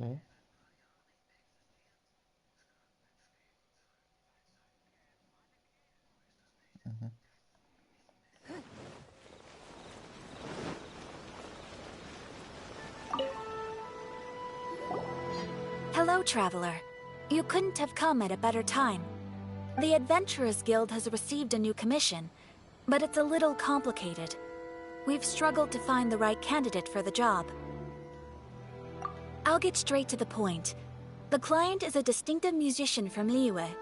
Okay. Mhm. Hello, traveler. You couldn't have come at a better time. The Adventurers Guild has received a new commission, but it's a little complicated. We've struggled to find the right candidate for the job. I'll get straight to the point. The client is a distinctive musician from Liyue.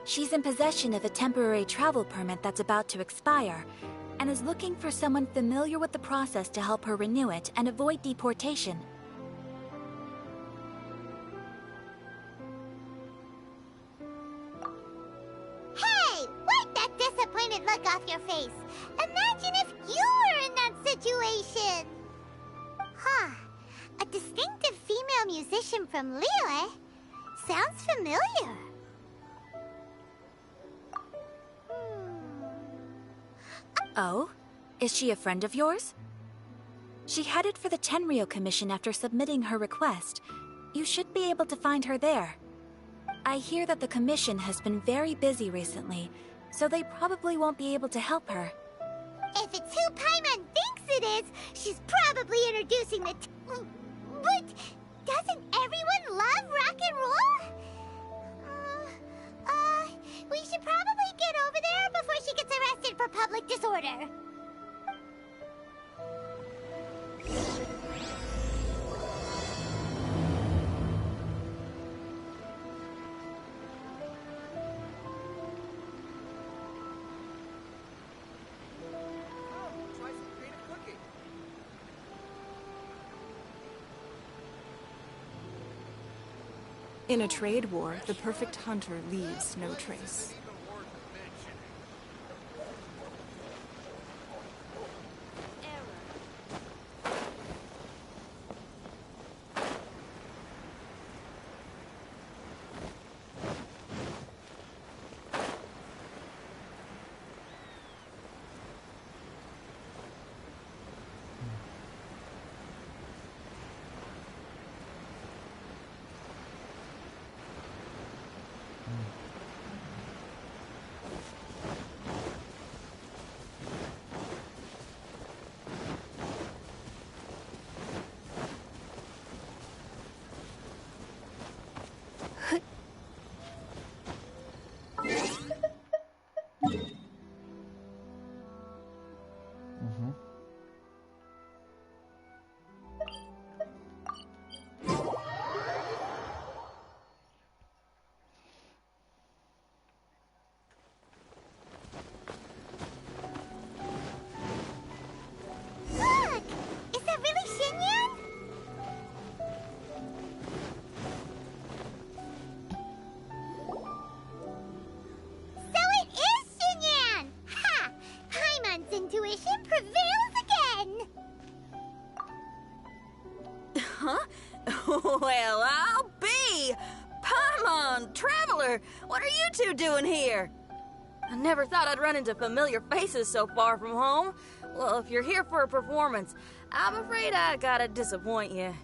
She's in possession of a temporary travel permit that's about to expire, and is looking for someone familiar with the process to help her renew it and avoid deportation. Hey! Wipe that disappointed look off your face! Imagine if you were in that situation! Huh. A distinctive female musician from Liyue? Sounds familiar. Oh? Is she a friend of yours? She headed for the Tenryou Commission after submitting her request. You should be able to find her there. I hear that the commission has been very busy recently, so they probably won't be able to help her. If it's who Paimon thinks it is, she's probably introducing the but doesn't everyone love rock and roll? We should probably get over there before she gets arrested for public disorder. In a trade war, the perfect hunter leaves no trace. Mhm. Look! Is that really Xinyan? So it is Xinyan! Ha! Paimon's intuition prevails again! Huh? Well, I'll be! Paimon, Traveler, what are you two doing here? I never thought I'd run into familiar faces so far from home. Well, if you're here for a performance, I'm afraid I gotta disappoint you.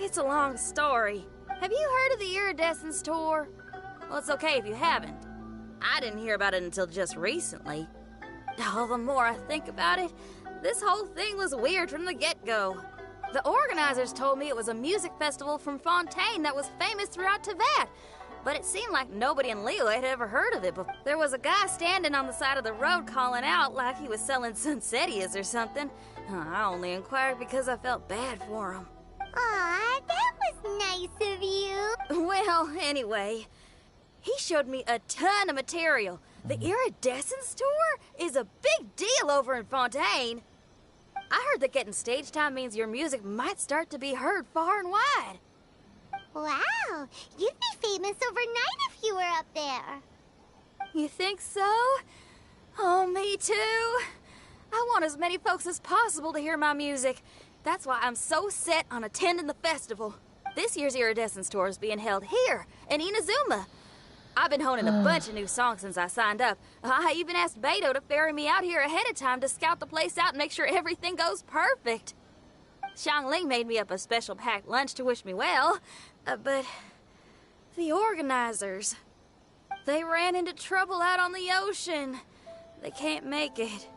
It's a long story. Have you heard of the Iridescence Tour? Well, it's okay if you haven't. I didn't hear about it until just recently. Oh, the more I think about it, this whole thing was weird from the get-go. The organizers told me it was a music festival from Fontaine that was famous throughout Teyvat, but it seemed like nobody in Liyue had ever heard of it before. There was a guy standing on the side of the road calling out like he was selling Sunsetias or something. I only inquired because I felt bad for him. Aw, that was nice of you. Well, anyway, he showed me a ton of material. The Iridescence Tour is a big deal over in Fontaine. I heard that getting stage time means your music might start to be heard far and wide. Wow, you'd be famous overnight if you were up there. You think so? Oh, me too. I want as many folks as possible to hear my music. That's why I'm so set on attending the festival. This year's Iridescence Tour is being held here in Inazuma. I've been honing a bunch of new songs since I signed up. I even asked Beto to ferry me out here ahead of time to scout the place out and make sure everything goes perfect. Xiangling made me up a special packed lunch to wish me well, but the organizers, they ran into trouble out on the ocean. They can't make it.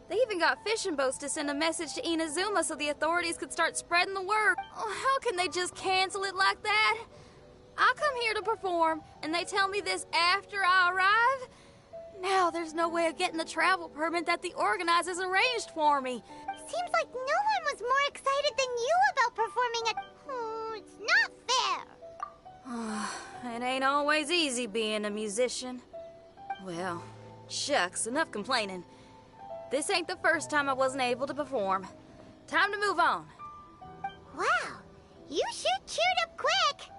They even got fishing boats to send a message to Inazuma so the authorities could start spreading the word. Oh, how can they just cancel it like that? I come here to perform, and they tell me this after I arrive? Now there's no way of getting the travel permit that the organizers arranged for me. Seems like no one was more excited than you about performing at... it's not fair. It ain't always easy being a musician. Well, shucks, enough complaining. This ain't the first time I wasn't able to perform. Time to move on. Wow, you sure cheered up quick.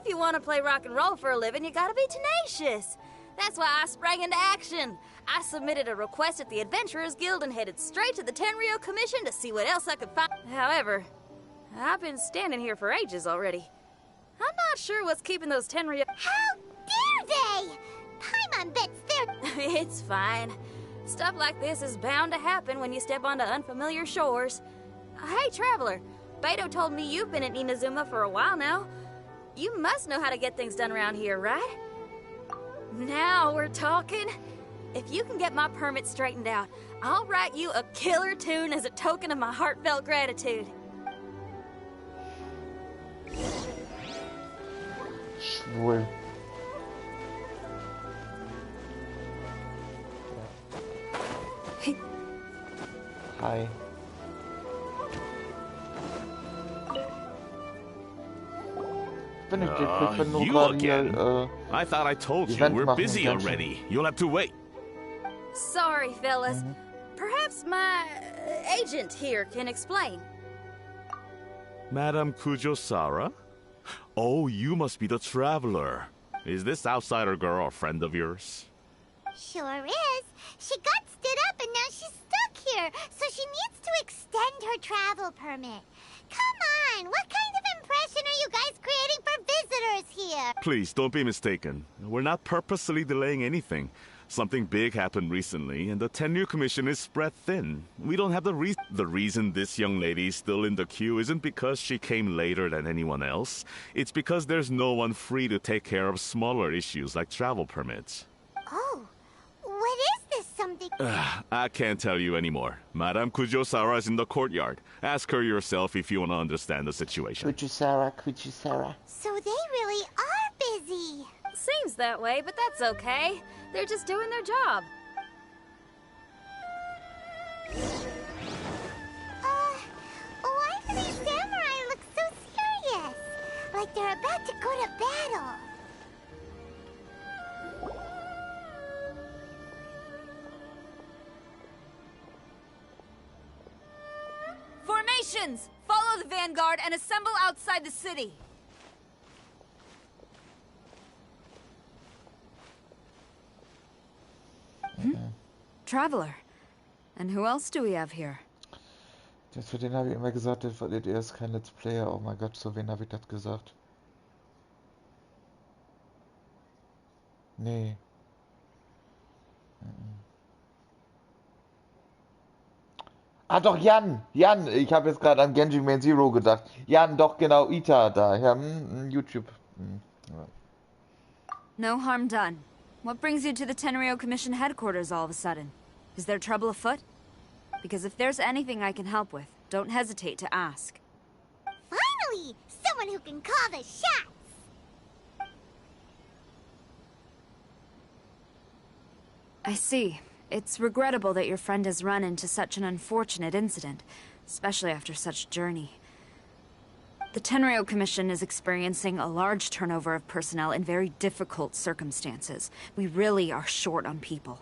If you want to play rock and roll for a living, you gotta be tenacious. That's why I sprang into action. I submitted a request at the Adventurers Guild and headed straight to the Tenryou Commission to see what else I could find. However, I've been standing here for ages already. I'm not sure what's keeping those Tenryou... How dare they! Paimon bets they're... It's fine. Stuff like this is bound to happen when you step onto unfamiliar shores. Hey, Traveler. Beto told me you've been in Inazuma for a while now. You must know how to get things done around here, right? Now we're talking. If you can get my permit straightened out, I'll write you a killer tune as a token of my heartfelt gratitude. Schwul. Hi. Bin ich bin nur You gerade again? hier, I thought I told you Event we're machen busy Genshin. already. You'll have to wait. Sorry, fellas. Perhaps my agent here can explain. Madame Kujo-Sara? Oh, you must be the traveler. Is this outsider girl a friend of yours? Sure is. She got stood up and now she's stuck here, so she needs to extend her travel permit. Come on, what kind of impression are you guys creating for visitors here? Please, don't be mistaken. We're not purposely delaying anything. Something big happened recently, and the Tenryou Commission is spread thin. We don't have the reason this young lady's still in the queue isn't because she came later than anyone else. It's because there's no one free to take care of smaller issues like travel permits. Oh, what is this something? I can't tell you anymore. Madame Kujo-Sara is in the courtyard. Ask her yourself if you want to understand the situation. Kuji-Sara. So they really are busy. Seems that way, but that's okay. They're just doing their job. Why do these samurai look so serious? Like they're about to go to battle. Formations! Follow the vanguard and assemble outside the city. Traveler. And who else do we have here? Für den habe ich immer gesagt, er ist kein Let's Player. Oh mein Gott, zu wen habe ich das gesagt? Nee. Ah doch, Jan! Jan! Ich habe jetzt gerade an Genshin Main Zero gedacht. Jan, doch genau, Ita da. Ja, YouTube. Ja. No harm done. What brings you to the Tenryou Commission headquarters all of a sudden? Is there trouble afoot? Because if there's anything I can help with, don't hesitate to ask. Finally! Someone who can call the shots! I see. It's regrettable that your friend has run into such an unfortunate incident, especially after such a journey. The Tenryou Commission is experiencing a large turnover of personnel in very difficult circumstances. We really are short on people.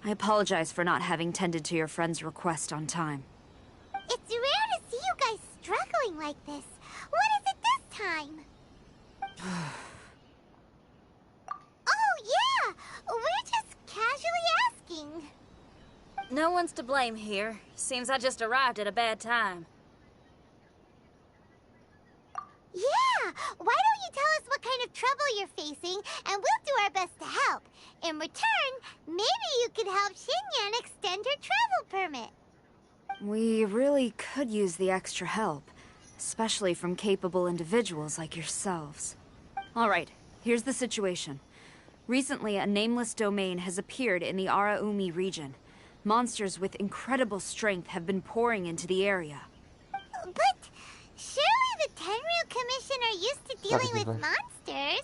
I apologize for not having tended to your friend's request on time. It's rare to see you guys struggling like this. What is it this time? Oh, yeah! We're just casually asking. No one's to blame here. Seems I just arrived at a bad time. Yeah! Why don't you tell us what kind of trouble you're facing, and we'll do our best to help. In return, maybe you could help Xinyan extend her travel permit. We really could use the extra help, especially from capable individuals like yourselves. All right, here's the situation. Recently, a nameless domain has appeared in the Araumi region. Monsters with incredible strength have been pouring into the area. But surely the Tenryu Commission are used to dealing with monsters.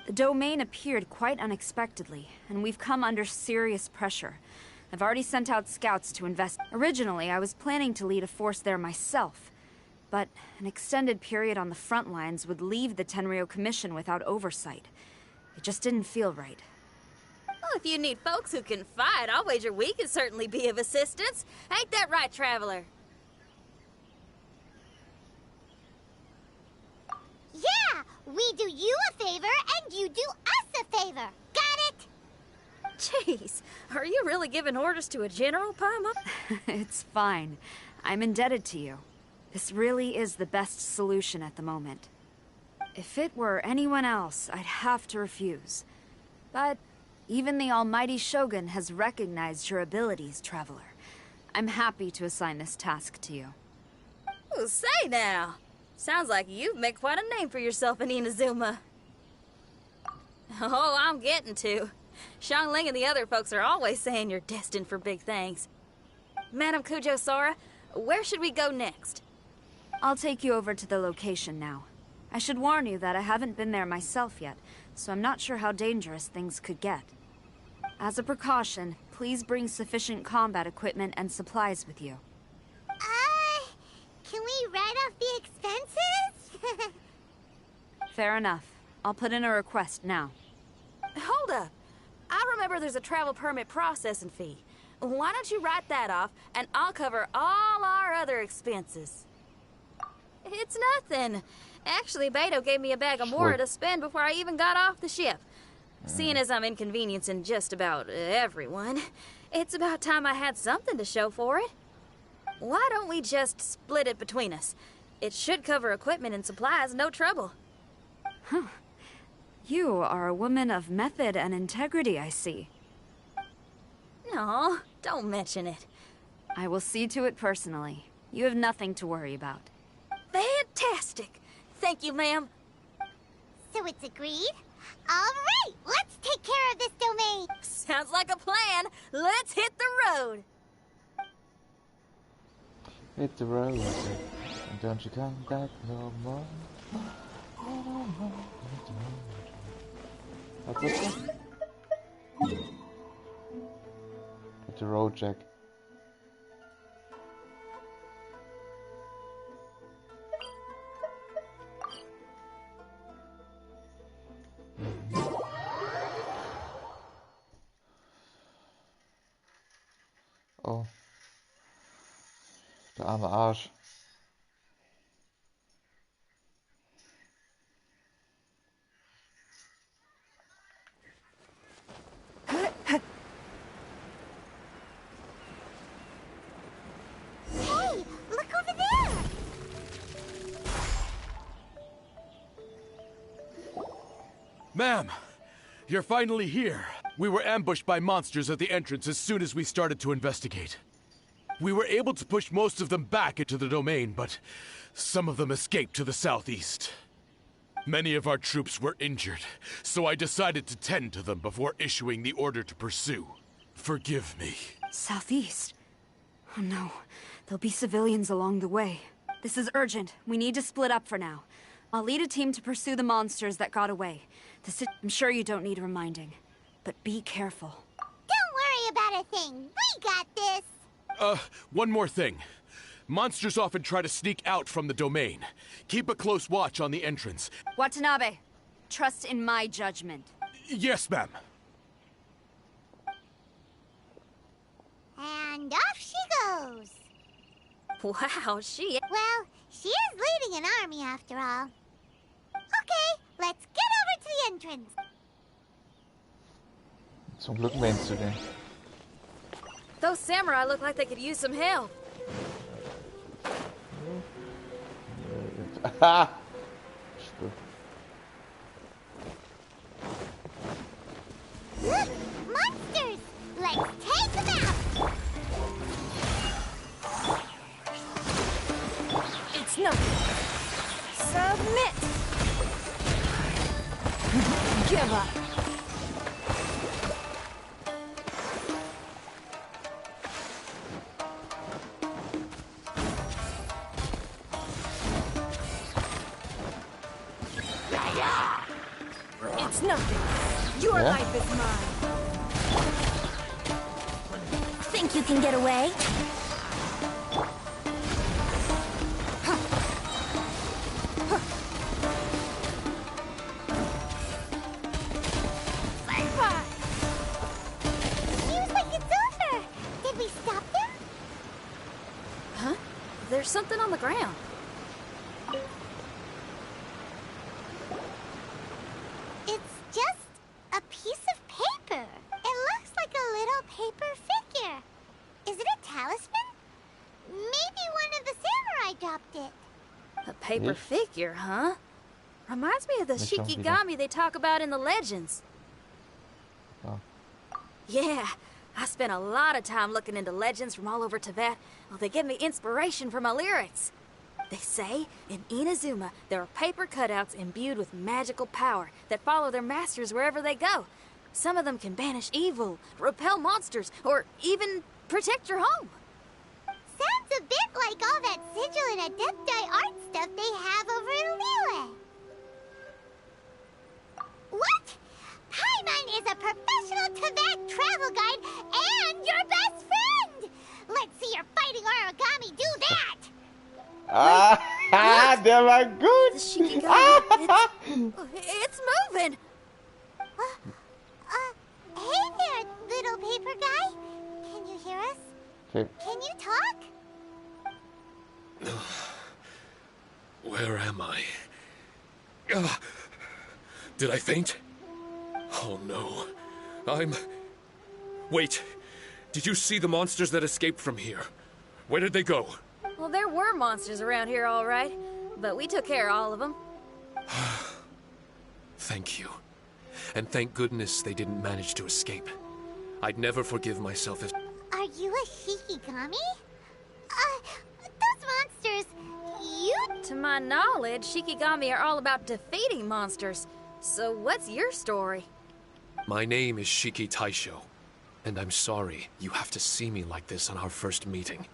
The domain appeared quite unexpectedly, and we've come under serious pressure. I've already sent out scouts to invest. Originally, I was planning to lead a force there myself, but an extended period on the front lines would leave the Tenryu Commission without oversight. It just didn't feel right. Well, if you need folks who can fight, I'll wager we can certainly be of assistance. Ain't that right, Traveler? Yeah, we do you a favor and you do us a favor. Got it? Jeez, are you really giving orders to a general, Paimon? It's fine. I'm indebted to you. This really is the best solution at the moment. If it were anyone else, I'd have to refuse. But even the almighty Shogun has recognized your abilities, Traveler. I'm happy to assign this task to you. Oh, say now. Sounds like you've made quite a name for yourself in Inazuma. Oh, I'm getting to. Xiangling and the other folks are always saying you're destined for big things. Madam Kujo Sora, where should we go next? I'll take you over to the location now. I should warn you that I haven't been there myself yet, so I'm not sure how dangerous things could get. As a precaution, please bring sufficient combat equipment and supplies with you. Can we write off the expenses? Fair enough. I'll put in a request now. Hold up. I remember there's a travel permit processing fee. Why don't you write that off, and I'll cover all our other expenses? It's nothing. Actually, Beto gave me a bag of Mora to spend before I even got off the ship. Seeing as I'm inconveniencing just about everyone, it's about time I had something to show for it. Why don't we just split it between us? It should cover equipment and supplies, no trouble. Huh. You are a woman of method and integrity, I see. No, don't mention it. I will see to it personally. You have nothing to worry about. Fantastic. Thank you, ma'am. So it's agreed? All right, let's take care of this domain. Sounds like a plan. Let's hit the road. Hit the road, and don't you come back no more. What's this one? Hit the road, Jack. Oh. Der arme Arsch. Hey, look over there! Ma'am, you're finally here. We were ambushed by monsters at the entrance as soon as we started to investigate. We were able to push most of them back into the domain, but some of them escaped to the southeast. Many of our troops were injured, so I decided to tend to them before issuing the order to pursue. Forgive me. Southeast? Oh no, there'll be civilians along the way. This is urgent. We need to split up for now. I'll lead a team to pursue the monsters that got away. I'm sure you don't need reminding, but be careful. Don't worry about a thing. We got this. One more thing. Monsters often try to sneak out from the domain. Keep a close watch on the entrance. Watanabe, trust in my judgment. Yes, ma'am. And off she goes. Wow, she... Well, she is leading an army after all. Okay, let's get over to the entrance. Zum Glück meinst du den. Those samurai look like they could use some help. Ha! Look, monsters! Let's take them out! It's nothing. Your Yeah? life is mine. Think you can get away? Seems like it's over. Did we stop them? Huh? There's something on the ground. It's just a piece of paper. It looks like a little paper figure. Is it a talisman? Maybe one of the samurai dropped it. A paper Yes. figure, huh? Reminds me of the That sounds Shikigami they talk about in the legends. Oh. Yeah, I spent a lot of time looking into legends from all over Tibet. Well, they give me inspiration for my lyrics. They say in Inazuma there are paper cutouts imbued with magical power that follow their masters wherever they go. Some of them can banish evil, repel monsters, or even protect your home. Sounds a bit like all that sigil and adepti art stuff they have over in Liyue. What? Paimon is a professional Tibet travel guide and your best friend! Let's see your fighting origami do that! Ah, der war The gut. Shikigami, it's moving! Hey there, little paper guy. Can you hear us? Okay. Can you talk? Where am I? Ah, did I faint? Oh no. Wait. Did you see the monsters that escaped from here? Where did they go? Well, there were monsters around here, all right. But we took care of all of them. Thank you. And thank goodness they didn't manage to escape. I'd never forgive myself if... Are you a Shikigami? Those monsters, To my knowledge, Shikigami are all about defeating monsters. So what's your story? My name is Shiki Taisho, and I'm sorry you have to see me like this on our first meeting.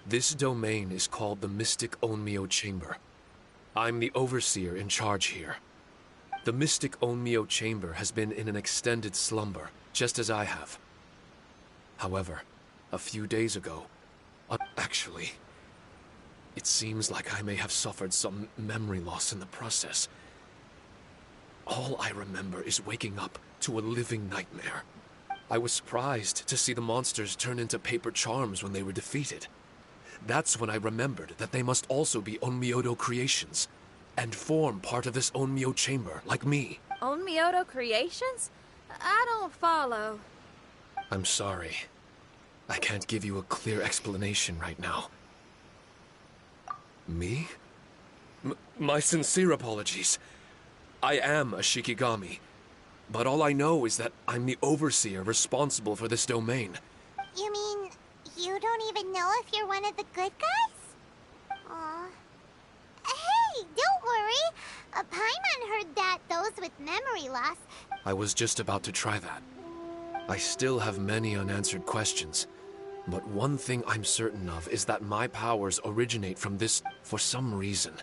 This domain is called the Mystic Onmyo Chamber. I'm the overseer in charge here. The Mystic Onmyo Chamber has been in an extended slumber, just as I have. However, a few days ago, actually, it seems like I may have suffered some memory loss in the process. All I remember is waking up to a living nightmare. I was surprised to see the monsters turn into paper charms when they were defeated. That's when I remembered that they must also be Onmyodo creations, and form part of this Onmyo chamber, like me. Onmyodo creations? I don't follow. I'm sorry. I can't give you a clear explanation right now. Me? My sincere apologies. I am a Shikigami, but all I know is that I'm the overseer responsible for this domain. you mean you don't even know if you're one of the good guys? Aw. Hey, don't worry. Paimon heard that those with memory loss. I was just about to try that. I still have many unanswered questions, but one thing I'm certain of is that my powers originate from this for some reason.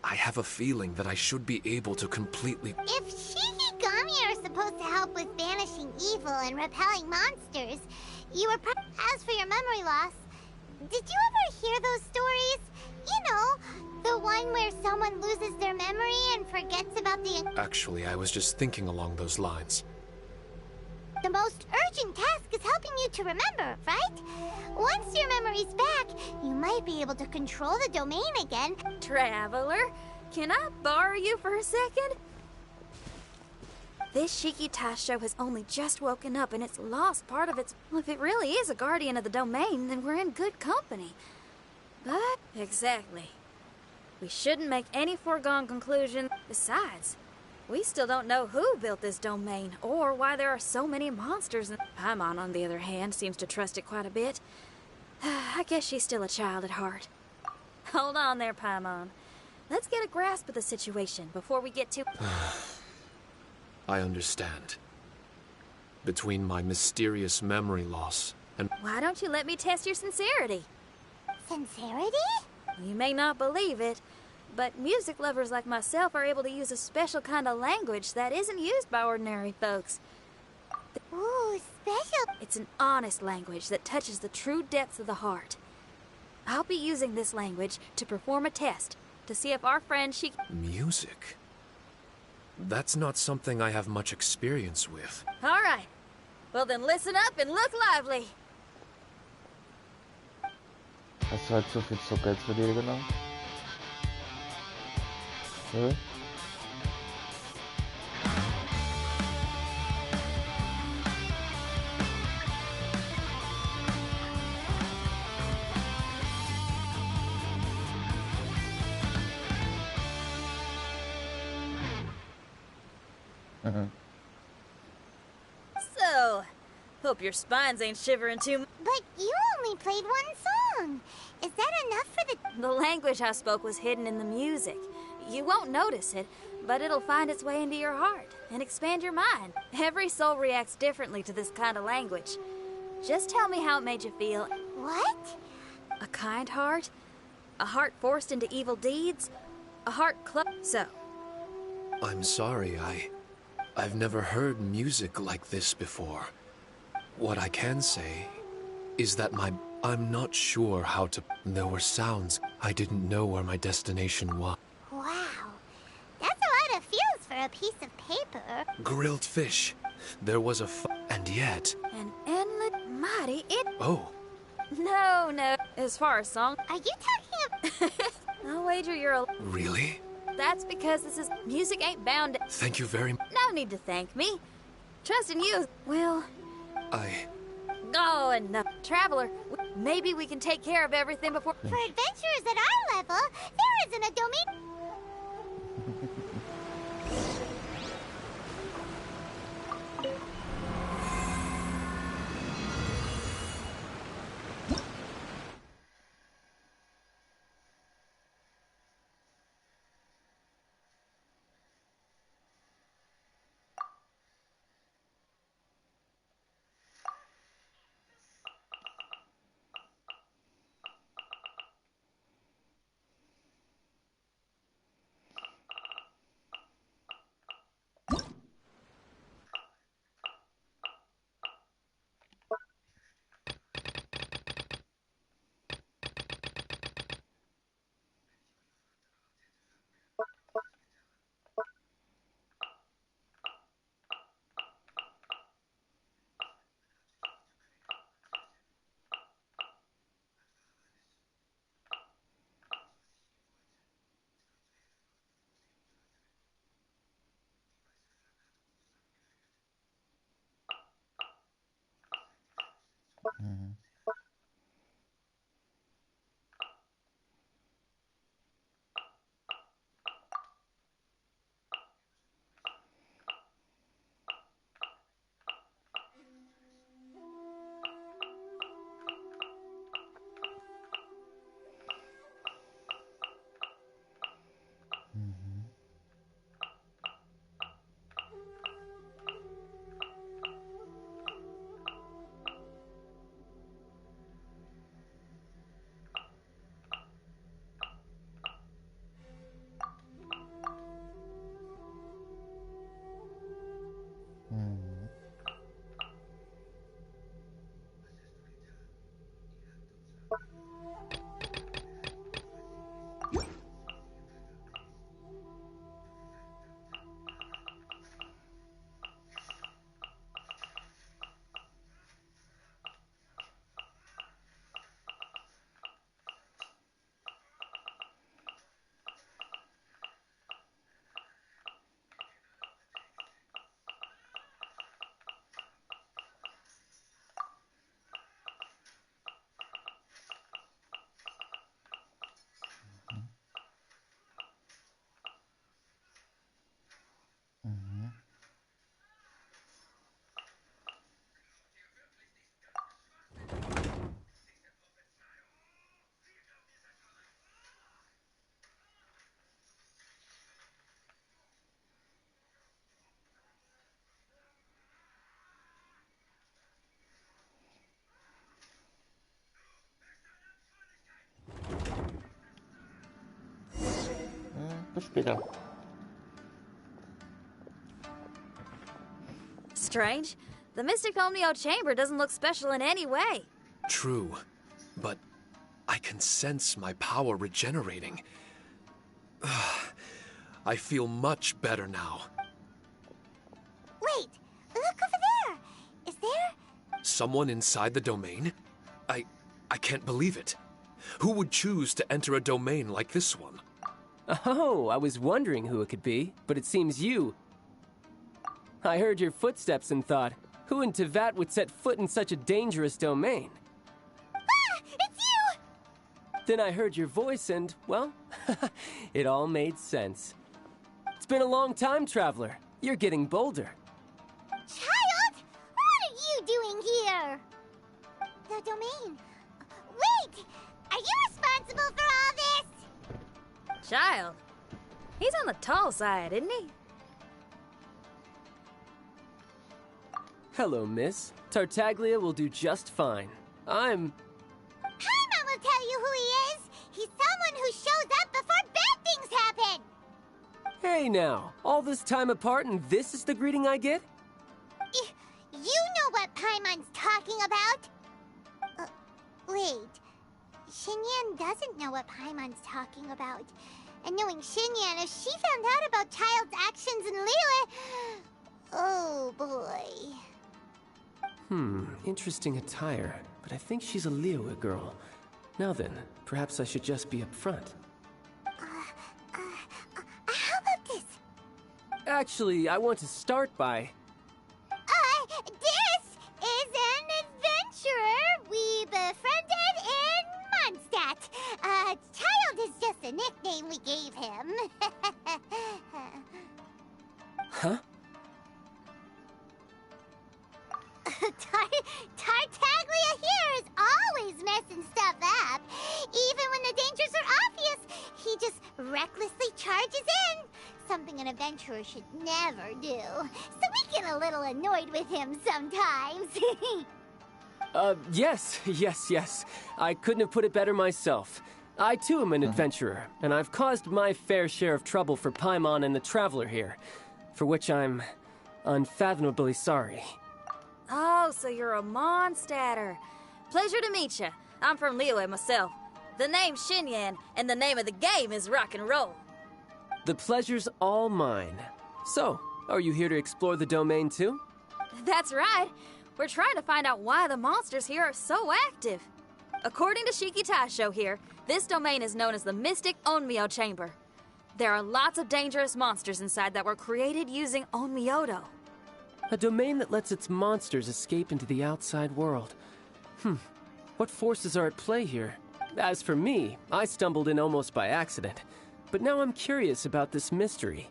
I have a feeling that I should be able to completely... If Shikigami are supposed to help with banishing evil and repelling monsters, you were as for your memory loss, did you ever hear those stories? You know, the one where someone loses their memory and forgets about the... Actually, I was just thinking along those lines. The most urgent task is helping you to remember, right? Once your memory's back, you might be able to control the domain again. Traveler, can I borrow you for a second? This Shiki Taisho has only just woken up and it's lost part of its... Well, if it really is a guardian of the domain, then we're in good company. But, exactly. We shouldn't make any foregone conclusion. Besides, we still don't know who built this domain, or why there are so many monsters. Paimon, on the other hand, seems to trust it quite a bit. I guess she's still a child at heart. Hold on there, Paimon. Let's get a grasp of the situation before we get too... I understand. Between my mysterious memory loss and... Why don't you let me test your sincerity? Sincerity? You may not believe it, But music lovers like myself are able to use a special kind of language that isn't used by ordinary folks. Ooh, special. It's an honest language that touches the true depths of the heart. I'll be using this language to perform a test to see if our friend Music? That's not something I have much experience with. All right. Well then listen up and look lively. Hast du halt so viel Zucker jetzt für dir genommen? Nö? So, hope your spines ain't shivering too much. But you only played one song. Is that enough for the... The language I spoke was hidden in the music. You won't notice it, but it'll find its way into your heart and expand your mind. Every soul reacts differently to this kind of language. Just tell me how it made you feel. What? A kind heart? A heart forced into evil deeds? A heart So, I'm sorry, I've never heard music like this before. What I can say is that I'm not sure how to... There were sounds. I didn't know where my destination was. Wow. That's a lot of feels for a piece of paper. Grilled fish. There was and yet... an endless mighty Oh. No. As far as song... Are you talking about... I'll wager you're a... Really? That's because this is... Music ain't bound to... Thank you very much. No need to thank me. Trust in you. Well... Oh, enough. Traveler, maybe we can take care of everything before... For adventurers at our level, there isn't a domain... Bis später. Strange. The Mystic Omnio Chamber doesn't look special in any way. True, but I can sense my power regenerating. I feel much better now. Wait, look over there. Is there? Someone inside the domain? I can't believe it. Who would choose to enter a domain like this one? Oh, I was wondering who it could be, but it seems you. I heard your footsteps and thought, who in Tevat would set foot in such a dangerous domain? Ah! It's you! Then I heard your voice and, well, it all made sense. It's been a long time, Traveler. You're getting bolder. Child! What are you doing here? The domain. Wait! Are you responsible for all this? Child. He's on the tall side, isn't he? Hello, miss. Tartaglia will do just fine. Paimon will tell you who he is. He's someone who shows up before bad things happen. Hey now, all this time apart and this is the greeting I get? You know what Paimon's talking about? Wait. Xinyan doesn't know what Paimon's talking about. And knowing Xinyan, if she found out about Child's actions in Liyue... Oh, boy. Interesting attire, but I think she's a Liyue girl. Now then, perhaps I should just be upfront. How about this? Actually, I want to start by... This is an adventurer we befriended in Mondstadt. Child is just a nickname we gave him. Huh? Tartaglia here is always messing stuff up. Even when the dangers are obvious, he just recklessly charges in. Something an adventurer should never do. So we get a little annoyed with him sometimes. Yes. I couldn't have put it better myself. I too am an adventurer, and I've caused my fair share of trouble for Paimon and the Traveler here, for which I'm unfathomably sorry. Oh, so you're a Mondstadter. Pleasure to meet you. I'm from Liyue myself. The name's Xinyan, and the name of the game is rock and roll. The pleasure's all mine. So, are you here to explore the domain too? That's right. We're trying to find out why the monsters here are so active. According to Shiki Taisho here, this domain is known as the Mystic Onmyo Chamber. There are lots of dangerous monsters inside that were created using Onmyodo. A domain that lets its monsters escape into the outside world. What forces are at play here? As for me, I stumbled in almost by accident. But now I'm curious about this mystery.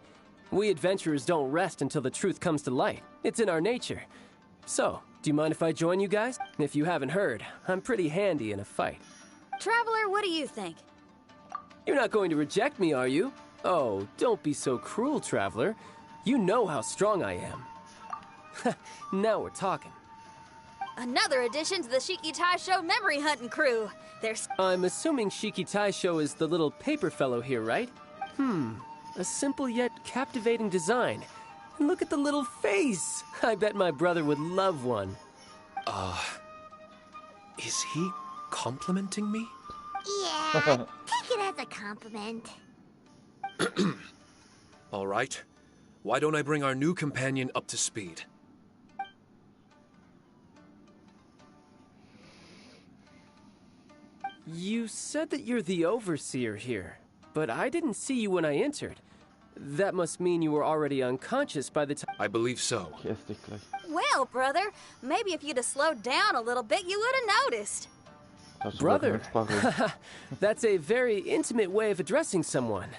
We adventurers don't rest until the truth comes to light. It's in our nature. So, do you mind if I join you guys? If you haven't heard, I'm pretty handy in a fight. Traveler, what do you think? You're not going to reject me, are you? Oh, don't be so cruel, Traveler. You know how strong I am. Now we're talking. Another addition to the Shiki Taisho memory hunting crew. I'm assuming Shiki Taisho is the little paper fellow here, right? A simple yet captivating design. And look at the little face! I bet my brother would love one. Is he complimenting me? Yeah, take it as a compliment. All right. Why don't I bring our new companion up to speed? You said that you're the overseer here, but I didn't see you when I entered. That must mean you were already unconscious by the time... I believe so. Well, brother, maybe if you'd have slowed down a little bit, you would have noticed. Brother? That's a very intimate way of addressing someone.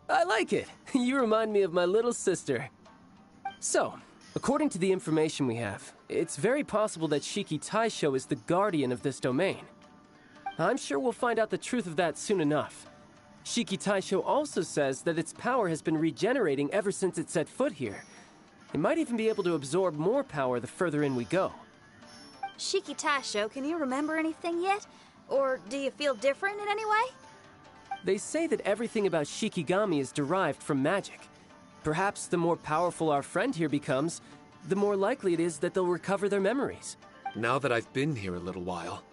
I like it. You remind me of my little sister. So, according to the information we have, it's very possible that Shiki Taisho is the guardian of this domain. I'm sure we'll find out the truth of that soon enough. Shiki Taisho also says that its power has been regenerating ever since it set foot here. It might even be able to absorb more power the further in we go. Shiki Taisho, can you remember anything yet? Or do you feel different in any way? They say that everything about Shikigami is derived from magic. Perhaps the more powerful our friend here becomes, the more likely it is that they'll recover their memories. Now that I've been here a little while,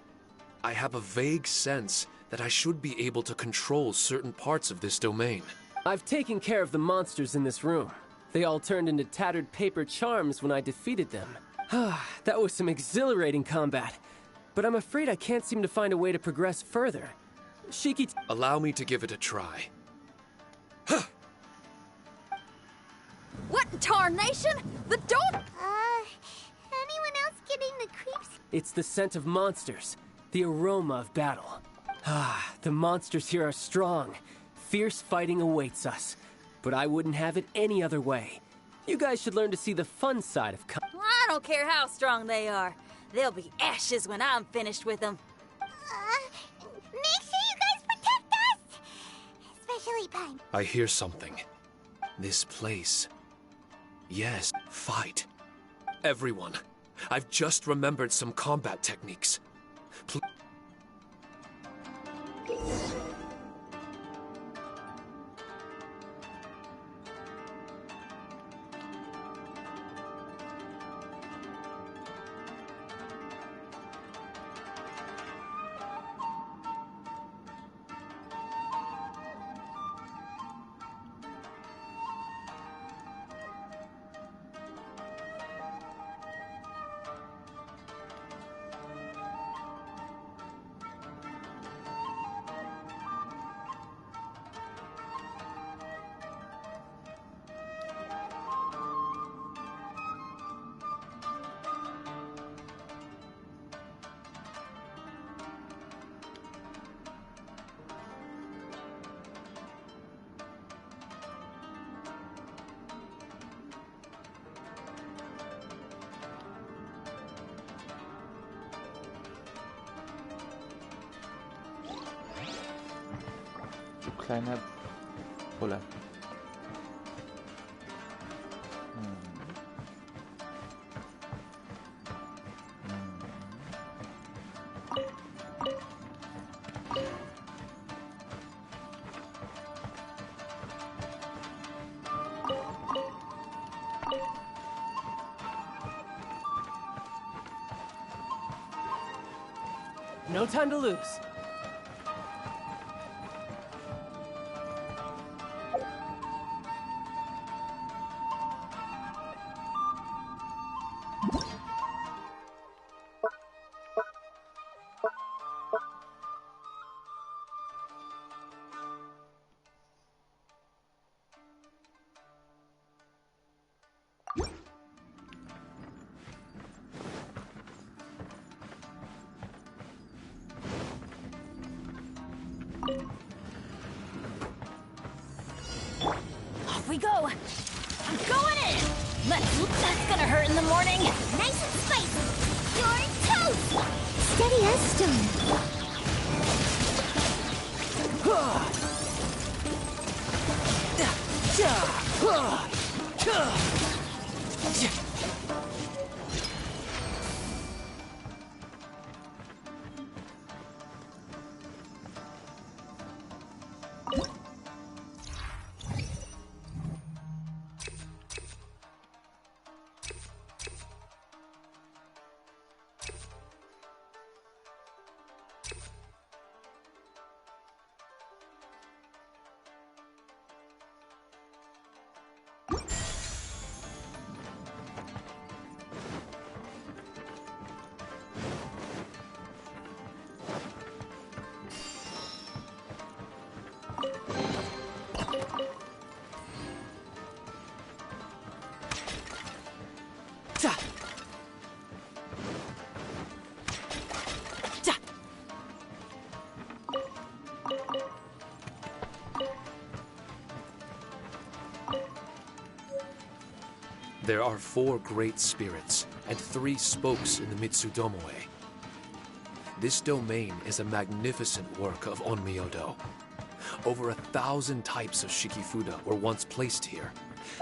I have a vague sense that I should be able to control certain parts of this domain. I've taken care of the monsters in this room. They all turned into tattered paper charms when I defeated them. That was some exhilarating combat, but I'm afraid I can't seem to find a way to progress further. Allow me to give it a try. What in tarnation? The door! Anyone else getting the creeps? It's the scent of monsters, the aroma of battle. The monsters here are strong. Fierce fighting awaits us. But I wouldn't have it any other way. You guys should learn to see the fun side of I don't care how strong they are. They'll be ashes when I'm finished with them. Make sure you guys protect us! Especially Pine. I hear something. This place. Yes, fight. Everyone, I've just remembered some combat techniques. Kleiner Bulle. No time to lose. Off we go. I'm going in. That's gonna hurt in the morning. Nice and spicy. You're toast! Steady as stone. There are 4 great spirits and 3 spokes in the Mitsudomoe. This domain is a magnificent work of Onmyodo. Over 1,000 types of Shikifuda were once placed here,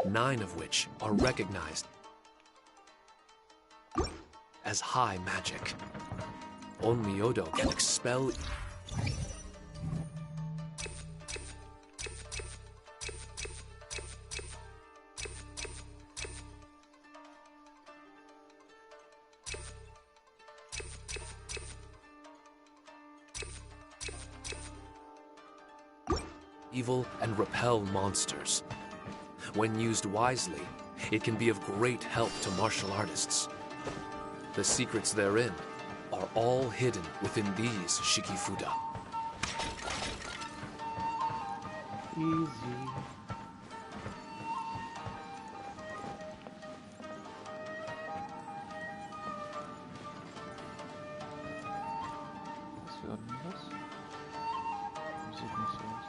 9 of which are recognized as high magic. Onmyodo can expel evil and repel monsters. When used wisely, it can be of great help to martial artists. The secrets therein are all hidden within these Shikifuda. Easy. Was wird denn das? Sieht nicht so aus.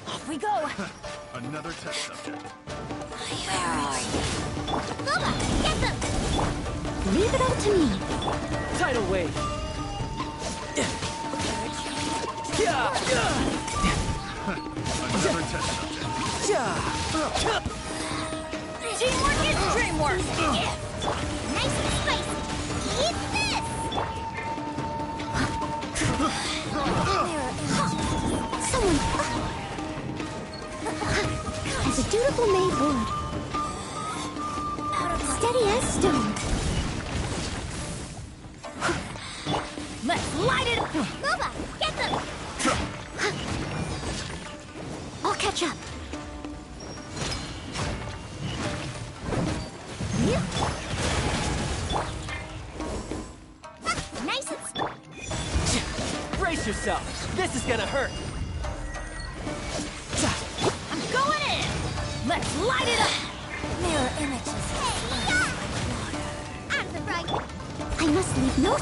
Off we go! Another test subject. Where are you? Lola, get them! Leave it all to me. Tidal wave. Another test subject. Teamwork is dreamwork! Nice and spicy. Eat this! Someone. As a dutiful maid would. Steady as stone. Let's light it up! Lola, get them! I'll catch up. Nice and Brace yourself. This is gonna hurt. I'm going in! Let's light it up! Mirror images. I'm surprised. I must leave no.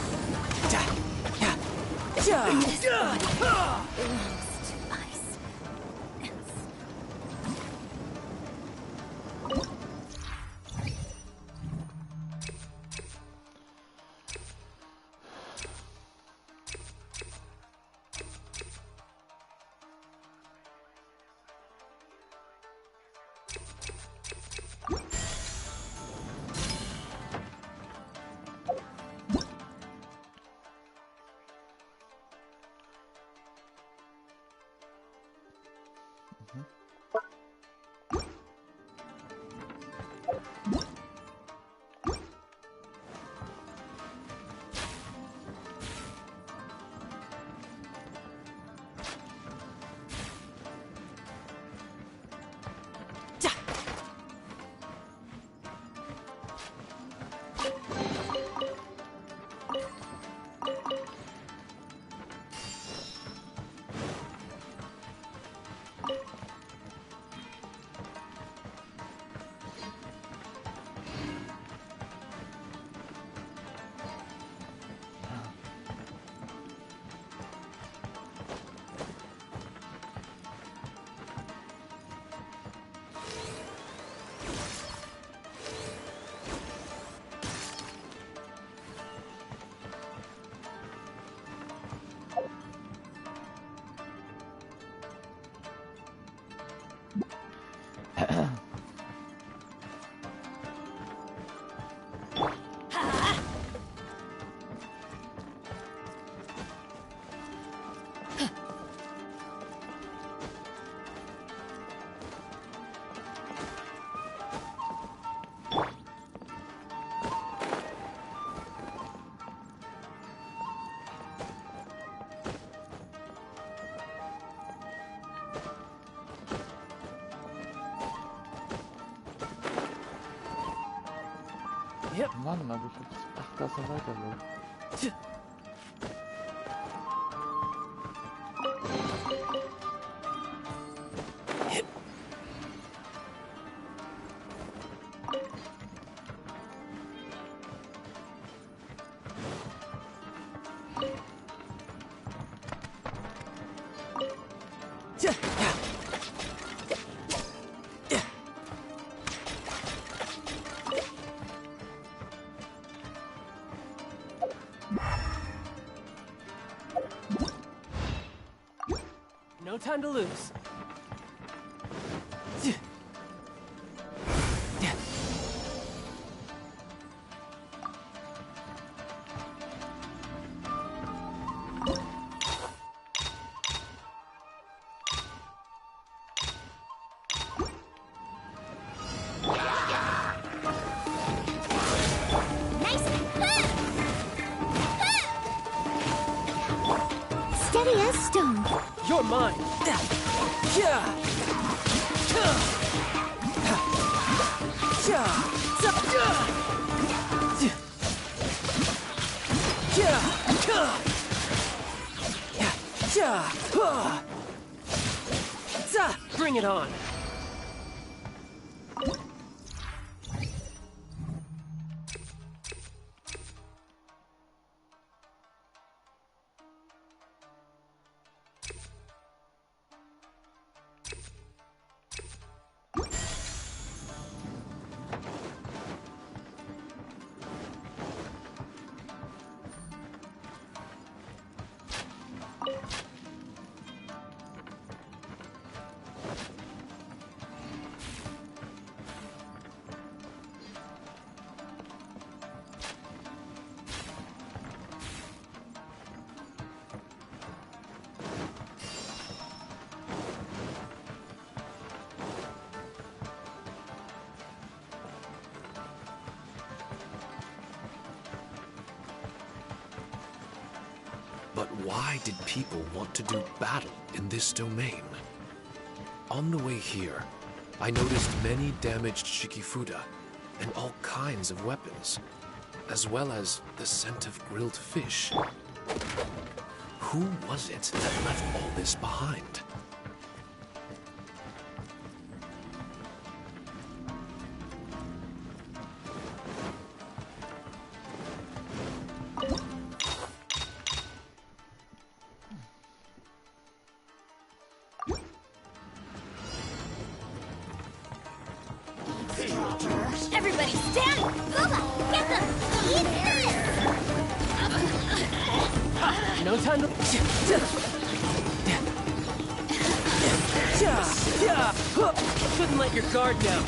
Mann, aber ich hab's. Ach, da ist ein weiter Weg. time to lose. Steady as stone. You're mine. Bring it on. But why did people want to do battle in this domain? On the way here, I noticed many damaged Shikifuda and all kinds of weapons, as well as the scent of grilled fish. Who was it that left all this behind? Everybody stand! Booba, get them! Eat this! No time to... Couldn't let your guard down.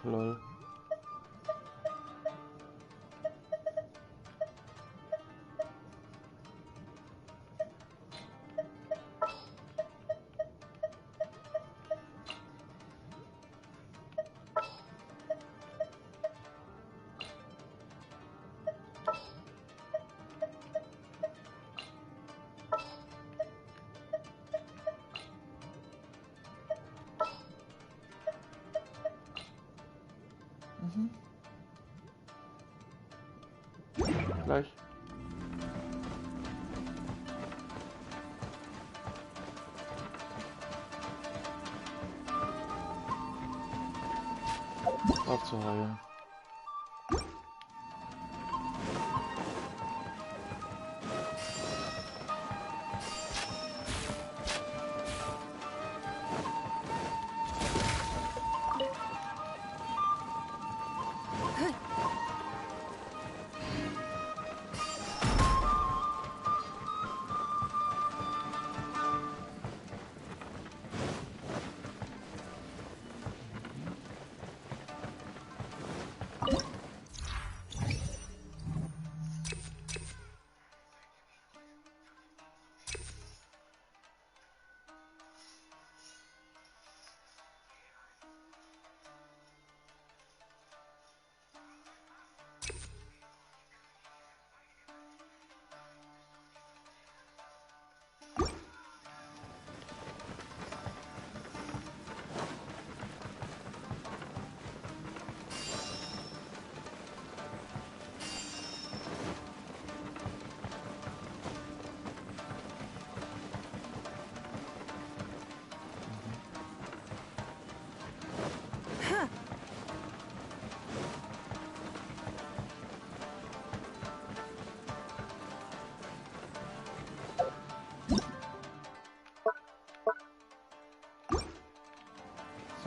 Lol. Gleich. War zur Reihe.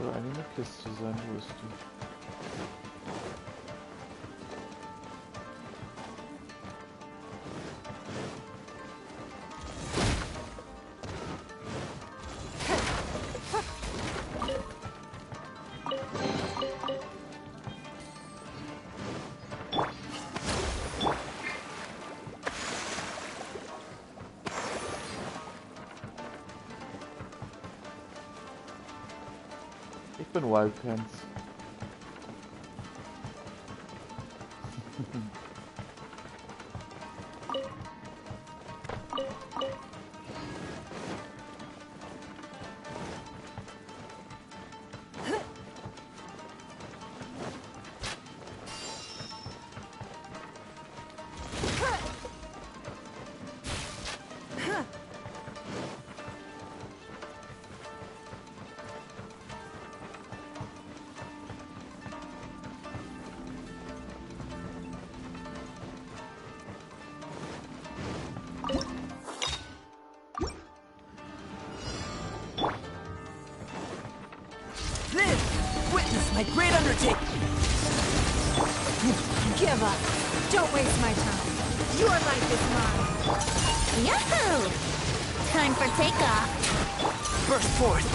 Soll eigentlich eine Kiste sein, wo ist die? Ich bin Wildpants. My great undertaking! Give up. Don't waste my time. Your life is mine. Yahoo! Time for takeoff. Burst forth!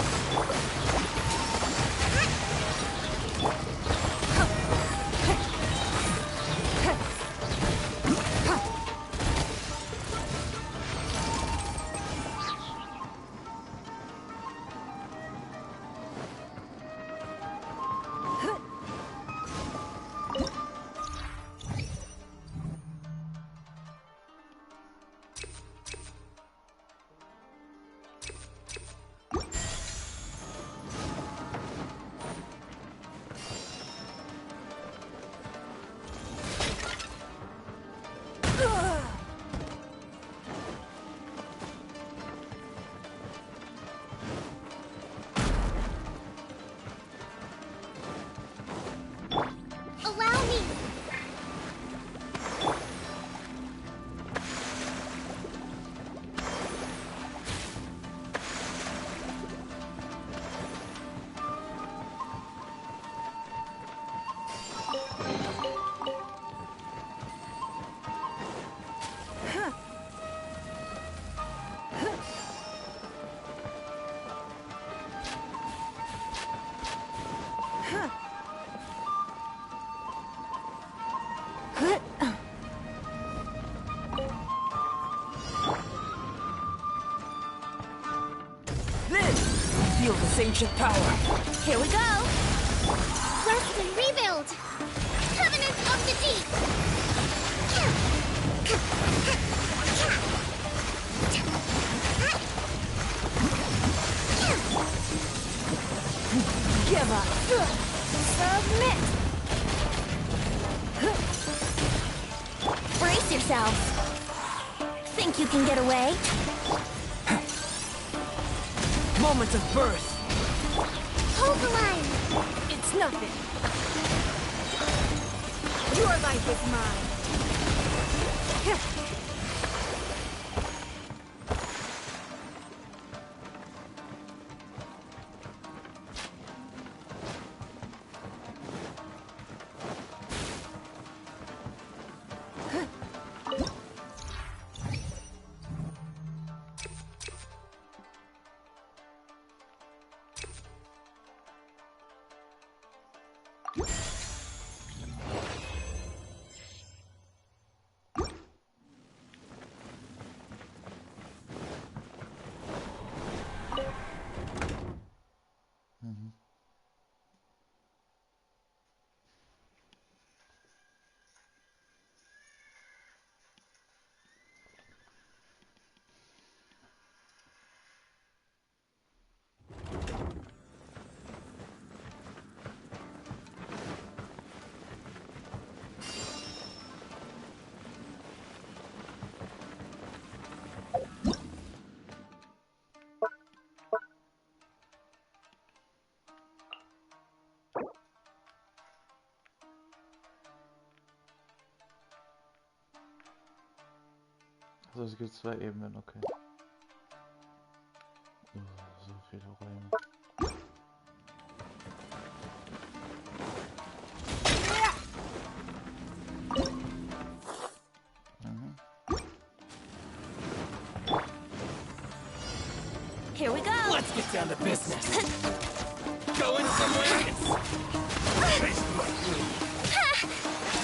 Allow me. Feel this ancient power. Here we go. Rest and rebuild. Covenant of the Deep. Give up. Submit. Brace yourselves. Think you can get away? Moment of birth. Hold the line. It's nothing. Your life is mine. Also es gibt zwei Ebenen, okay. So viele Räume. Let's get down to business. Going somewhere?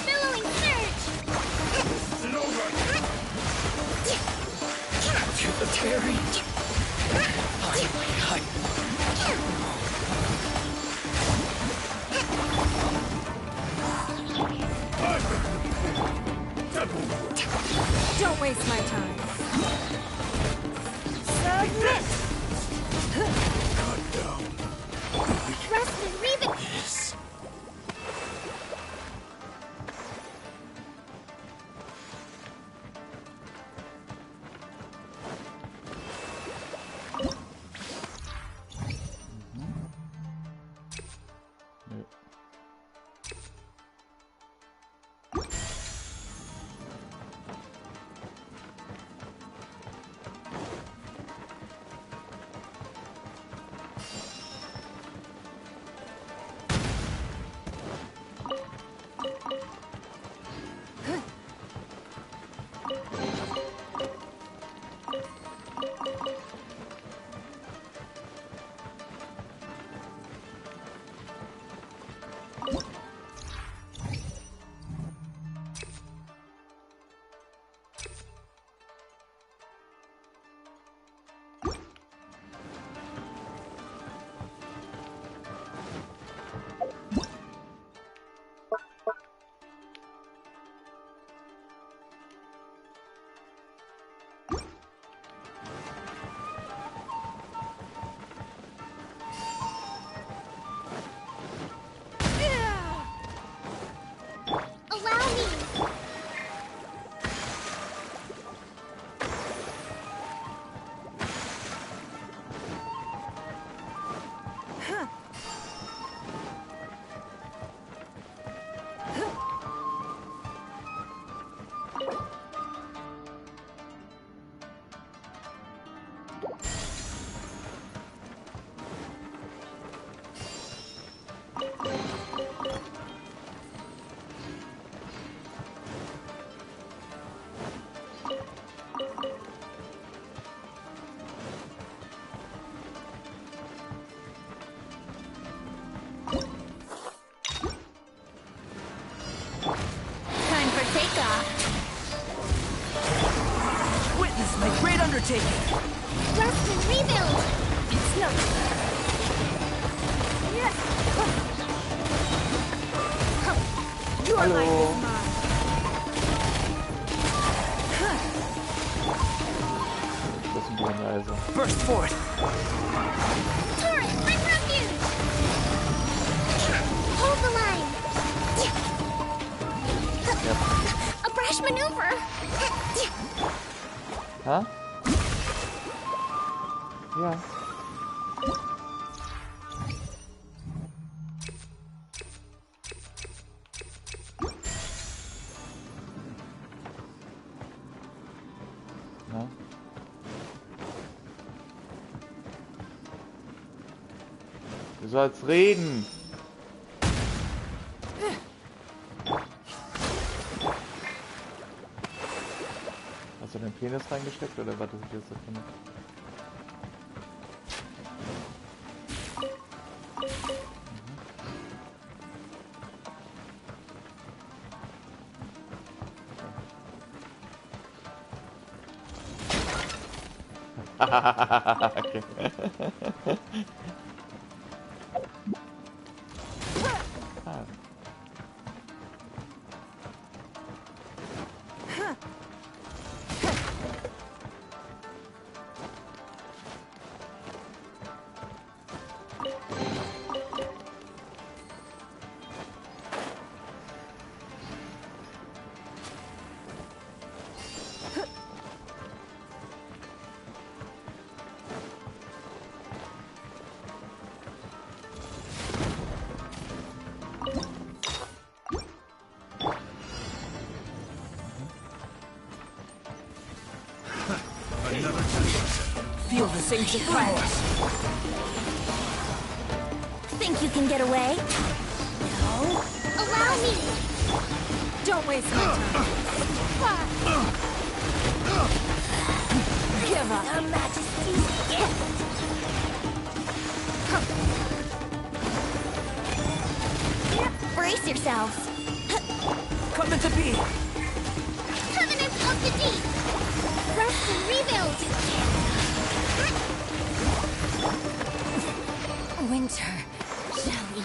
Billowing surge! Capture the fairy. Don't waste my time. Submit! Rest and revisit! Yes. Allow me! Time for takeoff. Witness my great undertaking. Rest and rebuild! It's no. Your life is mine. Das sind die Reise. Burst forth. Turret, bring refuge! Hold the line! A brash maneuver! Ha? Ja. Na? Du sollst reden. Hast du den Penis reingesteckt oder was ist jetzt davon? Okay. Ah. Feel the same surprise. Think you can get away? No. Allow me! Don't waste my time. Give up. Your Majesty's gift. Brace yourselves. Coming to be. Covenant of the Deep. Rest and rebuild. Winter, shall we?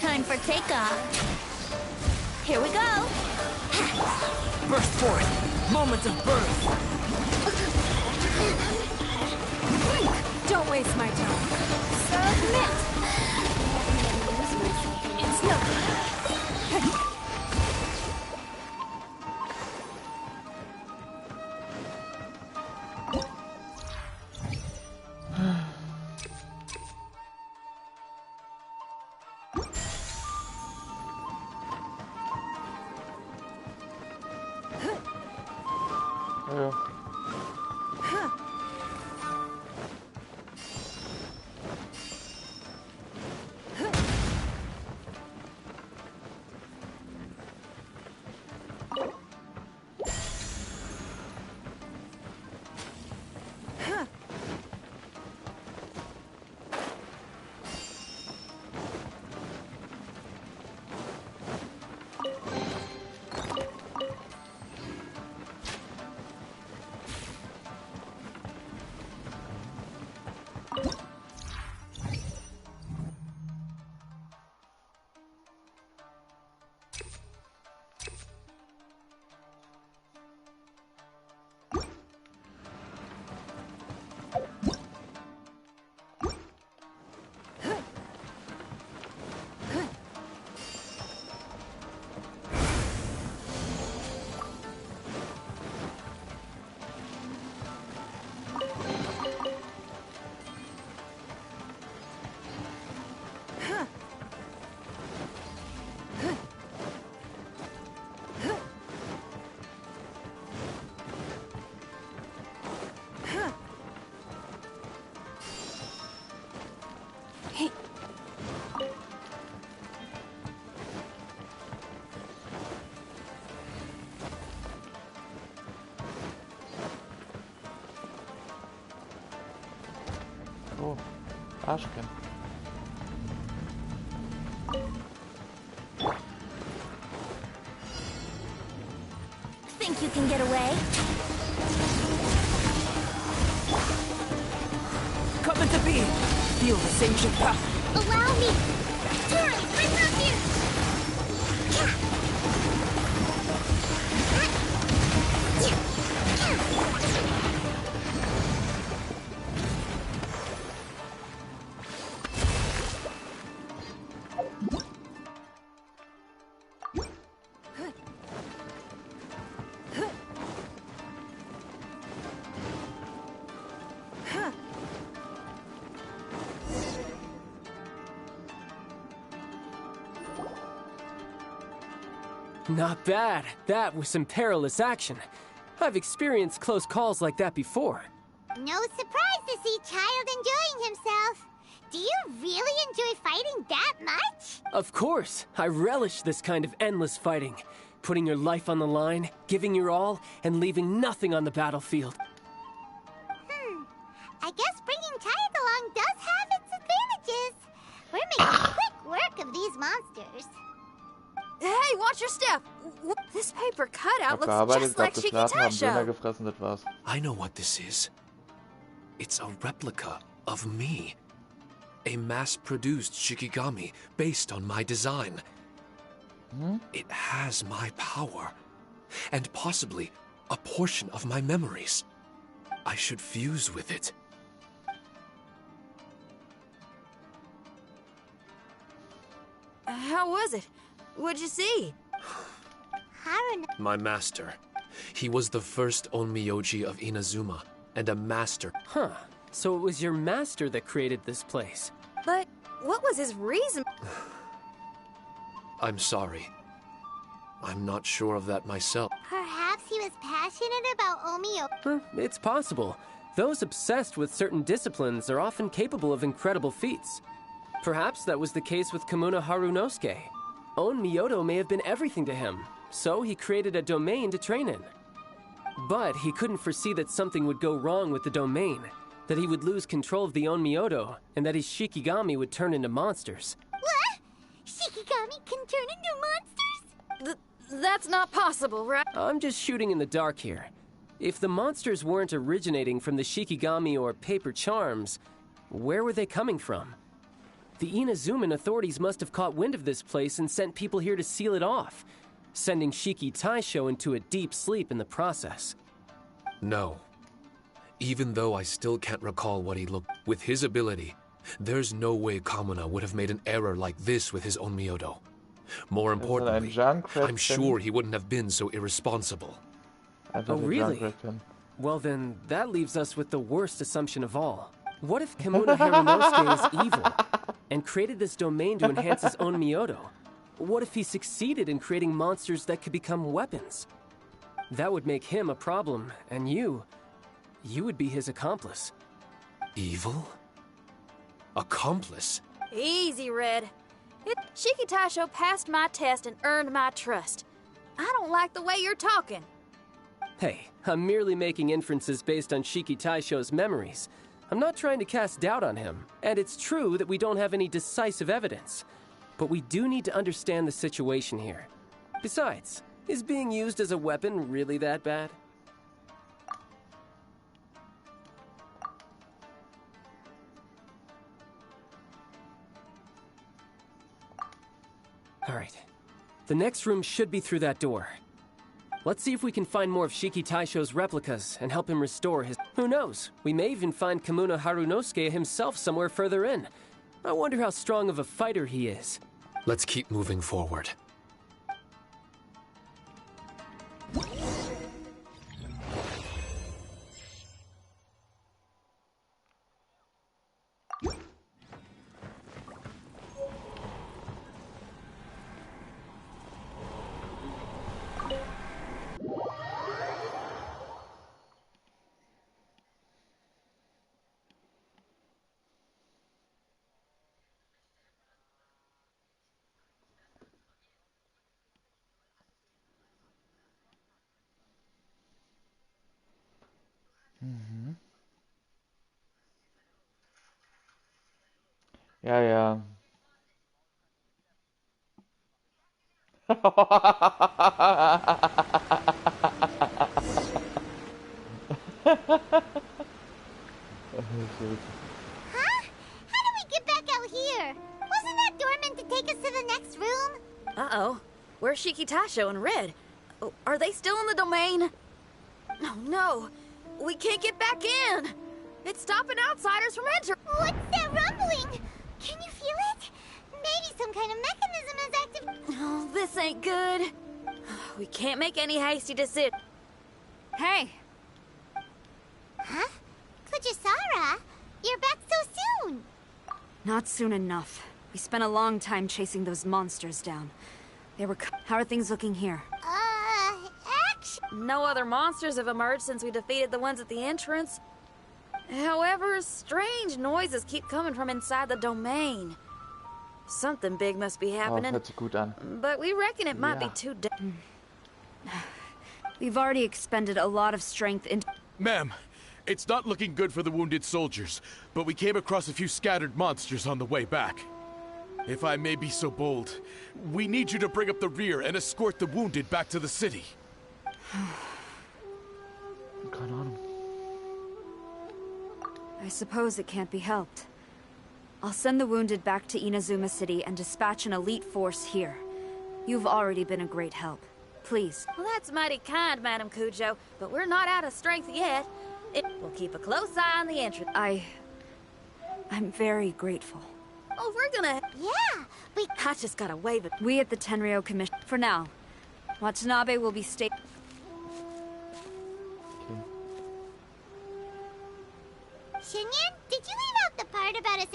Time for takeoff. Here we go. Burst forth. Moment of birth. Don't waste my time. Submit. It's nothing. Oh, Arschken. Think you can get away? Coming to be. Feel this ancient path. Allow me! Tori, I'm not here! Not bad. That was some perilous action. I've experienced close calls like that before. No surprise to see Child enjoying himself. Do you really enjoy fighting that much? Of course. I relish this kind of endless fighting. Putting your life on the line, giving your all, and leaving nothing on the battlefield. monsters. Hey, watch your step! This paper cutout looks Abgearbeitet, just like glaub, das Laden haben Döner Shikitasho. gefressen, das war's. I know what this is. It's a replica of me. A mass-produced Shikigami based on my design. It has my power, and possibly a portion of my memories. I should fuse with it. How was it? What'd you see? My master. He was the first Onmyoji of Inazuma, and a master. Huh. So it was your master that created this place. But what was his reason? I'm sorry. I'm not sure of that myself. Perhaps he was passionate about Omio. It's possible. Those obsessed with certain disciplines are often capable of incredible feats. Perhaps that was the case with Kamuna Harunosuke. Onmyoto may have been everything to him, so he created a domain to train in. But he couldn't foresee that something would go wrong with the domain, that he would lose control of the Onmyoto, and that his Shikigami would turn into monsters. What? Shikigami can turn into monsters? That's not possible, right? I'm just shooting in the dark here. If the monsters weren't originating from the Shikigami or paper charms, where were they coming from? The Inazuman authorities must have caught wind of this place and sent people here to seal it off, sending Shiki Taisho into a deep sleep in the process. No. Even though I still can't recall what he looked... With his ability, there's no way Kamuna would have made an error like this with his Onmyoto. More importantly, I'm sure he wouldn't have been so irresponsible. Oh, really? Well then, that leaves us with the worst assumption of all. What if Kamuna Harunosuke is evil, and created this domain to enhance his own Myoto? What if he succeeded in creating monsters that could become weapons? That would make him a problem, and you would be his accomplice. Evil? Accomplice? Easy, Red. Shiki Taisho passed my test and earned my trust. I don't like the way you're talking. Hey, I'm merely making inferences based on Shiki Taisho's memories. I'm not trying to cast doubt on him, and it's true that we don't have any decisive evidence. But we do need to understand the situation here. Besides, is being used as a weapon really that bad? Alright. The next room should be through that door. Let's see if we can find more of Shiki Taisho's replicas and help him restore his... Who knows? We may even find Kamuna Harunosuke himself somewhere further in. I wonder how strong of a fighter he is. Let's keep moving forward. Ja, ja. Huh? How do we get back out here? Wasn't that door meant to take us to the next room? Uh-oh. Where's Shiki Taisho and Red? Oh, are they still in the domain? Oh, no. We can't get back in. It's stopping outsiders from entering. What's that rumbling? Can you feel it? Maybe some kind of mechanism is active. Oh, this ain't good. We can't make any hasty decisions. Hey! Huh? Kujisara? You're back so soon. Not soon enough. We spent a long time chasing those monsters down. They were... How are things looking here? Actually... No other monsters have emerged since we defeated the ones at the entrance. However, strange noises keep coming from inside the domain. Something big must be happening. hört sich gut an. But we reckon it might be too... We've already expended a lot of strength into... Ma'am, it's not looking good for the wounded soldiers, but we came across a few scattered monsters on the way back. If I may be so bold, we need you to bring up the rear and escort the wounded back to the city. Keine Ahnung. I suppose it can't be helped. I'll send the wounded back to Inazuma City and dispatch an elite force here. You've already been a great help. Please. Well, that's mighty kind, Madam Cujo, but we're not out of strength yet. We'll keep a close eye on the entrance. I'm very grateful. Oh, we're gonna... Yeah, I just gotta wave it. We at the Tenryo Commission... For now, Watanabe will be Shinyan, did you leave out the part about us?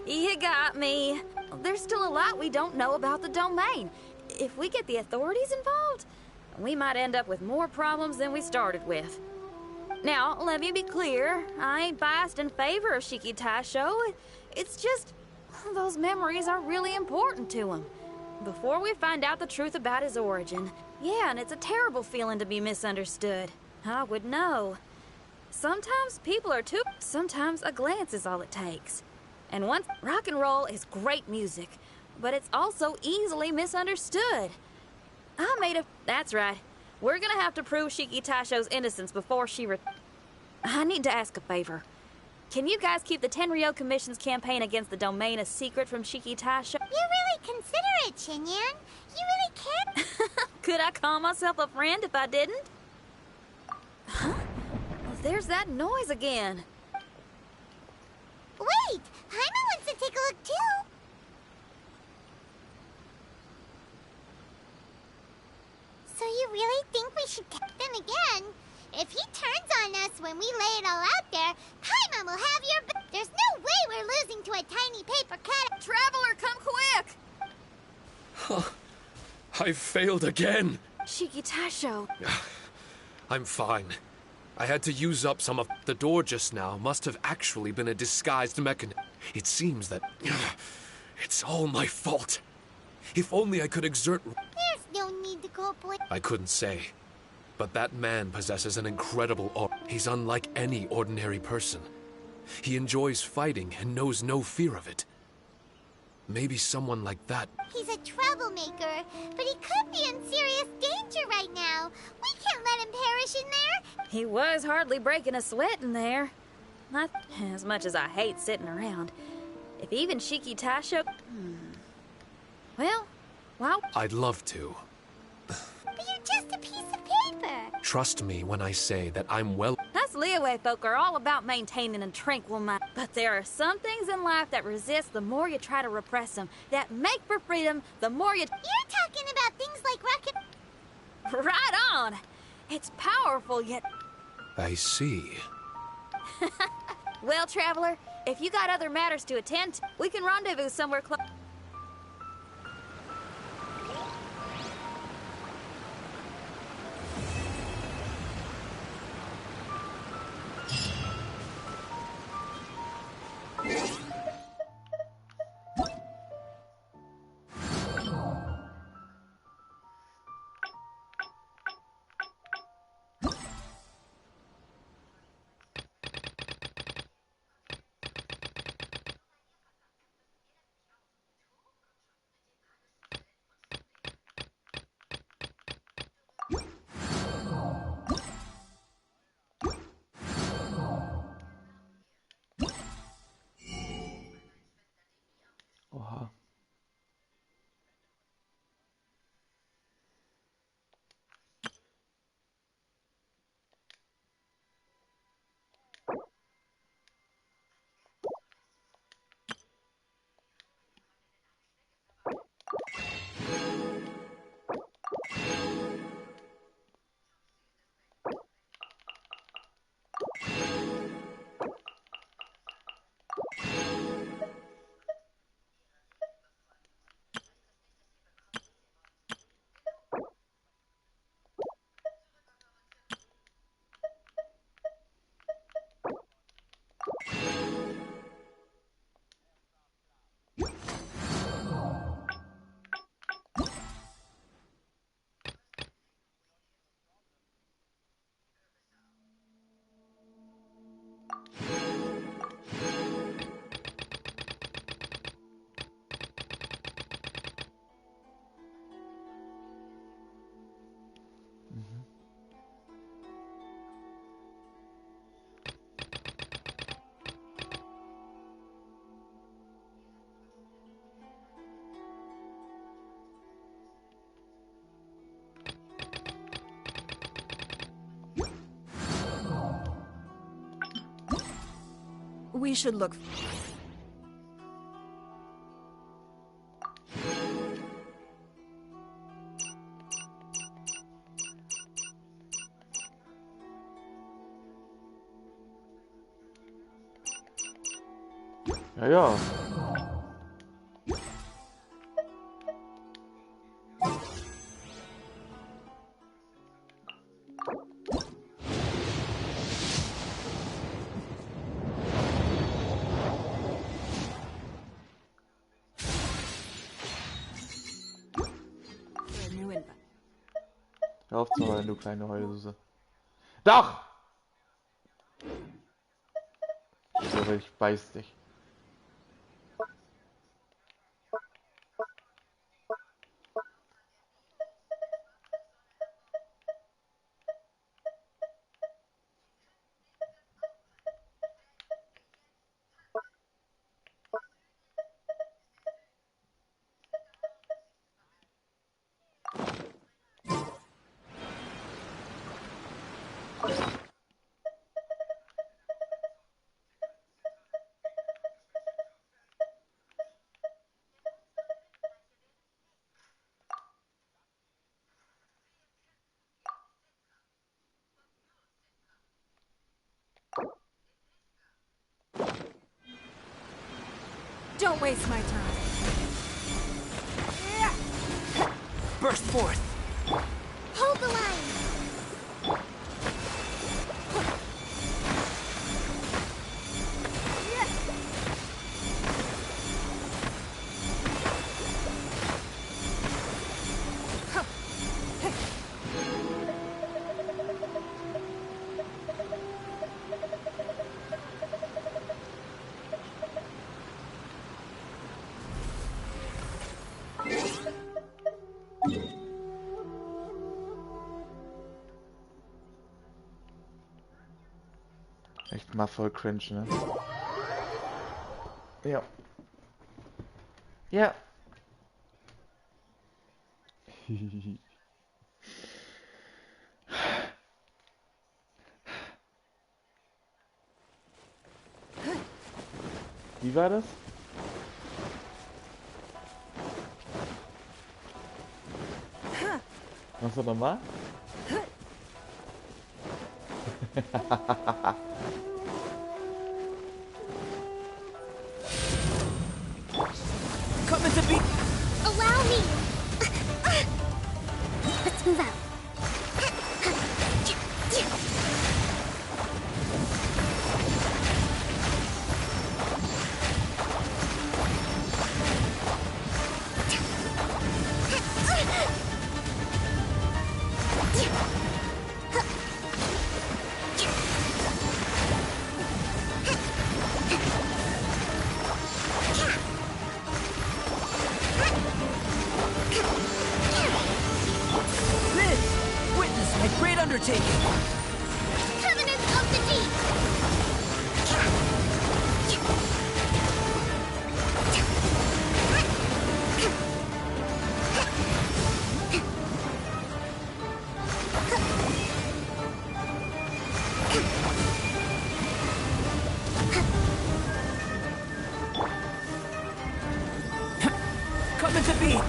You got me. There's still a lot we don't know about the domain. If we get the authorities involved, we might end up with more problems than we started with. Now, let me be clear. I ain't biased in favor of Shiki Taisho. It's just, those memories are really important to him. Before we find out the truth about his origin. Yeah, and it's a terrible feeling to be misunderstood. I would know. Sometimes people are too... Sometimes a glance is all it takes. And once... Rock and roll is great music, but it's also easily misunderstood. I made a... That's right. We're gonna have to prove Shiki Taisho's innocence before she I need to ask a favor. Can you guys keep the Tenryo Commission's campaign against the domain a secret from Shiki Taisho? You're really considerate, Shinyan. You really can. Could I call myself a friend if I didn't? Huh? Well, there's that noise again. Wait! Paimon wants to take a look too! So you really think we should take them again? If he turns on us when we lay it all out there, Paimon will have your There's no way we're losing to a tiny paper cut. Traveler, come quick! I failed again! Shiki Taisho. I'm fine. I had to use up some of... The door just now must have actually been a disguised mechanism. It seems that... It's all my fault. If only I could exert... There's no need to go, boy. I couldn't say. But that man possesses an incredible aura. He's unlike any ordinary person. He enjoys fighting and knows no fear of it. Maybe someone like that... He's a troublemaker, but he could be in serious danger right now. We can't let him perish in there. He was hardly breaking a sweat in there. Not as much as I hate sitting around. If even Shiki Taisho... Well, I'd love to. But you're just a piece of paper. Trust me when I say that I'm well... Us Liyue folk are all about maintaining a tranquil mind. But there are some things in life that resist the more you try to repress them, that make for freedom the more you... You're talking about things like rocket... Right on! It's powerful yet... I see. Well, Traveler, if you got other matters to attend to, we can rendezvous somewhere close. We should look... Ja, ja. Hör auf zu heulen, du kleine Heulsuse. Doch! Ich schwöre, ich beiß dich. Don't waste my time. Burst forth! Hold the line! Echt mal voll cringe, ne? Ja. Ja. Wie war das? Machst du nochmal? Come into beat! Allow me! Let's move out. Witness my great undertaking! Covenants of the Deep! Come into beat!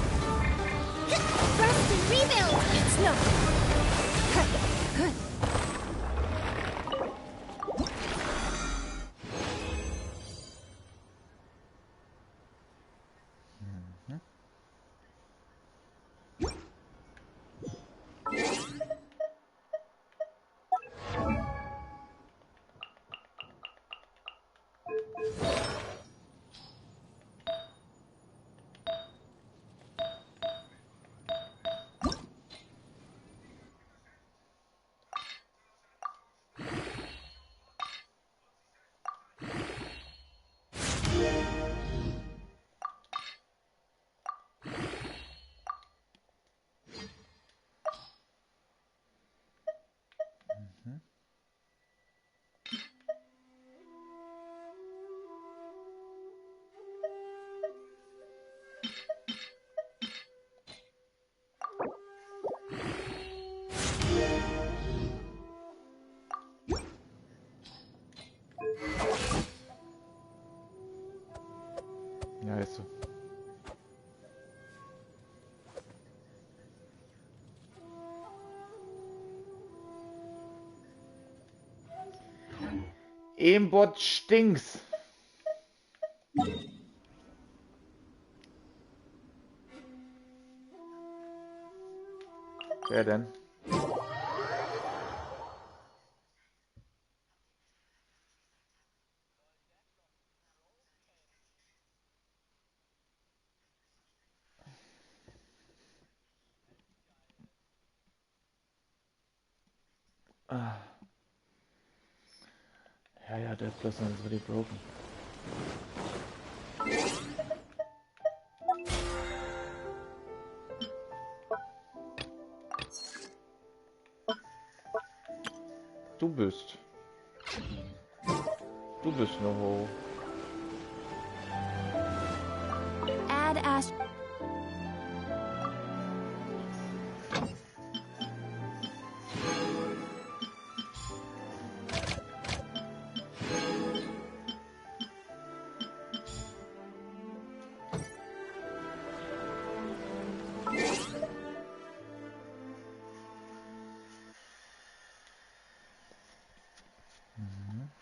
Burst and rebuild! It's nothing. Aimbot stinks. Wer denn? Ah. Ja, der Person is really broken. Du bist noch. Add Ash.